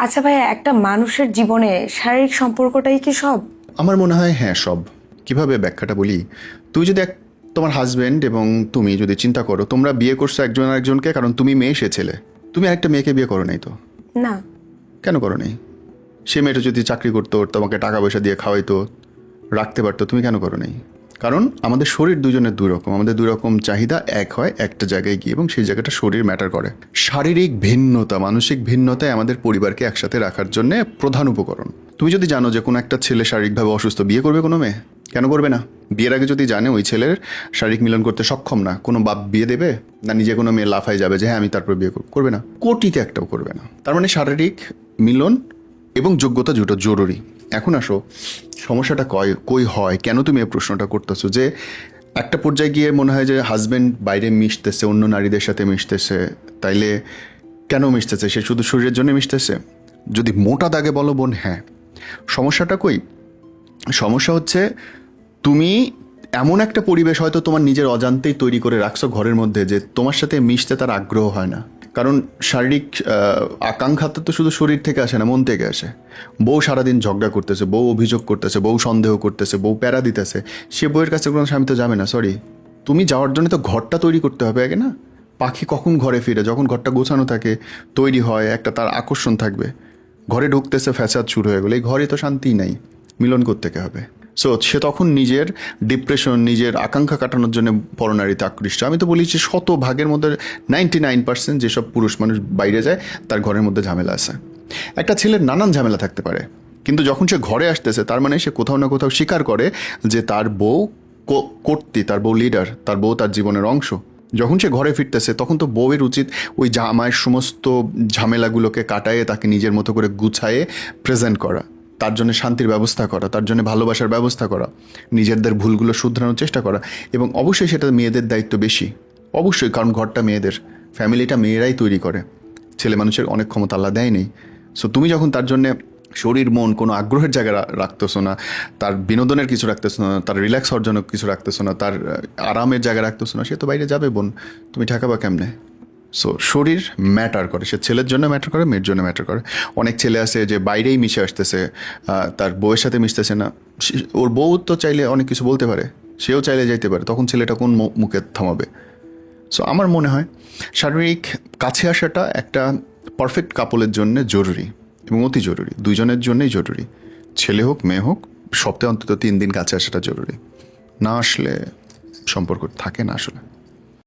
আচ্ছা ভাইয়া, একটা মানুষের জীবনে শারীরিক সম্পর্কটাই কি সব? আমার মনে হয় হ্যাঁ সব। কিভাবে ব্যাখ্যাটা বলি, তুই যদি তোমার হাজবেন্ড এবং তুমি যদি চিন্তা করো, তোমরা বিয়ে করছো একজন আরেকজনকে, কারণ তুমি মেয়ে সে ছেলে। তুমি আরেকটা মেয়েকে বিয়ে করো নাই তো? না। কেন করো নাই? সে মেয়েটা যদি চাকরি করতো, তোমাকে টাকা পয়সা দিয়ে খাওয়াইতো, রাখতে পারতো, তুমি কেন করো নাই? কারণ আমাদের শরীর দুজনের দুই রকম, আমাদের দুই রকম চাহিদা এক হয় একটা জায়গায় গিয়ে, এবং সেই জায়গাটা শরীর ম্যাটার করে। শারীরিক ভিন্নতা, মানসিক ভিন্নতায় আমাদের পরিবারকে একসাথে রাখার জন্য প্রধান উপকরণ। তুমি যদি জানো যে কোনো একটা ছেলে শারীরিকভাবে অসুস্থ, বিয়ে করবে কোনো মেয়ে? কেন করবে না? বিয়ের আগে যদি জানে ওই ছেলের শারীরিক মিলন করতে সক্ষম না, কোনো বাপ বিয়ে দেবে? না নিজে কোনো মেয়ে লাফায় যাবে যে হ্যাঁ আমি তারপর বিয়ে করবে না? কোটিতে একটাও করবে না। তার মানে শারীরিক মিলন এবং যোগ্যতা দুটো জরুরি। এখন আসো, সমস্যাটা কই হয়, কেন তুমি এই প্রশ্নটা করতেছো? যে একটা পর্যায়ে গিয়ে মনে হয় যে হাজব্যান্ড বাইরে মিশতেছে, অন্য নারীদের সাথে মিশতেছে, তাইলে কেন মিশতেছে? সে শুধু শরীরের জন্য মিশতেছে? যদি মোটা দাগে বলো বোন, হ্যাঁ। সমস্যাটা কই? সমস্যা হচ্ছে তুমি এমন একটা পরিবেশ হয়তো তোমার নিজের অজান্তেই তৈরি করে রাখছো ঘরের মধ্যে, যে তোমার সাথে মিশতে তার আগ্রহ হয় না। কারণ শারীরিক আকাঙ্ক্ষাটা তো শুধু শরীর থেকে আসে না, মন থেকে আসে। বউ সারাদিন ঝগড়া করতেছে, বউ অভিযোগ করতেছে, বউ সন্দেহ করতেছে, বউ প্যারা দিতেছে, সে বউয়ের কাছে কোনো স্বামী তো যাবে না। সরি, তুমি যাওয়ার জন্য তো ঘরটা তৈরি করতে হবে আগে না? পাখি কখন ঘরে ফিরে? যখন ঘরটা গোছানো থাকে, তৈরি হয়, একটা তার আকর্ষণ থাকবে। ঘরে ঢুকতেছে, ফ্যাসাদ শুরু হয়ে গেলো, এই ঘরে তো শান্তিই নাই, মিলন করতে হবে। সো সে তখন নিজের ডিপ্রেশন, নিজের আকাঙ্ক্ষা কাটানোর জন্য পরনারীতে আকৃষ্ট। আমি তো বলি যে 100 ভাগের মধ্যে 99% যেসব পুরুষ মানুষ বাইরে যায়, তার ঘরের মধ্যে ঝামেলা আছে। একটা ছেলের নানান ঝামেলা থাকতে পারে, কিন্তু যখন সে ঘরে আসতেছে, তার মানে সে কোথাও না কোথাও স্বীকার করে যে তার বউ কর্ত্রী, তার বউ লিডার, তার বউ তার জীবনের অংশ। যখন সে ঘরে ফিরতেছে, তখন তো বউয়ের উচিত ওই জামাইয়ের সমস্ত ঝামেলাগুলোকে কাটায়ে তাকে নিজের মতো করে গুছায়ে প্রেজেন্ট করা, তার জন্য শান্তির ব্যবস্থা করা, তার জন্য ভালোবাসার ব্যবস্থা করা, নিজেদের ভুলগুলো শুধরানোর চেষ্টা করা। এবং অবশ্যই সেটা মেয়েদের দায়িত্ব বেশি, অবশ্যই, কারণ ঘরটা মেয়েদের, ফ্যামিলিটা মেয়েরাই তৈরি করে। ছেলে মানুষের অনেক ক্ষমতা আল্লাহ দেয়নি। সো তুমি যখন তার জন্য শরীর মন কোনো আগ্রহের জায়গা রাখতেছো না, তার বিনোদনের কিছু রাখতেছো না, তার রিল্যাক্স হওয়ার জন্য কিছু রাখতেছো না, তার আরামের জায়গা রাখতেছো না, সে তো বাইরে যাবে বোন, তুমি ঠেকাবা কেমনে? সো শরীর ম্যাটার করে, সে ছেলের জন্য ম্যাটার করে, মেয়ের জন্য ম্যাটার করে। অনেক ছেলে আছে যে বাইরেই মিশে আসতেছে, তার বউয়ের সাথে মিশতেছে না। ওর বউ তো চাইলে অনেক কিছু বলতে পারে, সেও চাইলে যাইতে পারে, তখন ছেলেটা কোন মুখে থামাবে? সো আমার মনে হয় শারীরিক কাছে আসাটা একটা পারফেক্ট কাপলের জন্য জরুরি, এবং অতি জরুরি, দুইজনের জন্যই জরুরি। ছেলে হোক মেয়ে হোক, সপ্তাহে অন্তত 3 দিন কাছে আসাটা জরুরি। না আসলে সম্পর্ক থাকে না আসলে।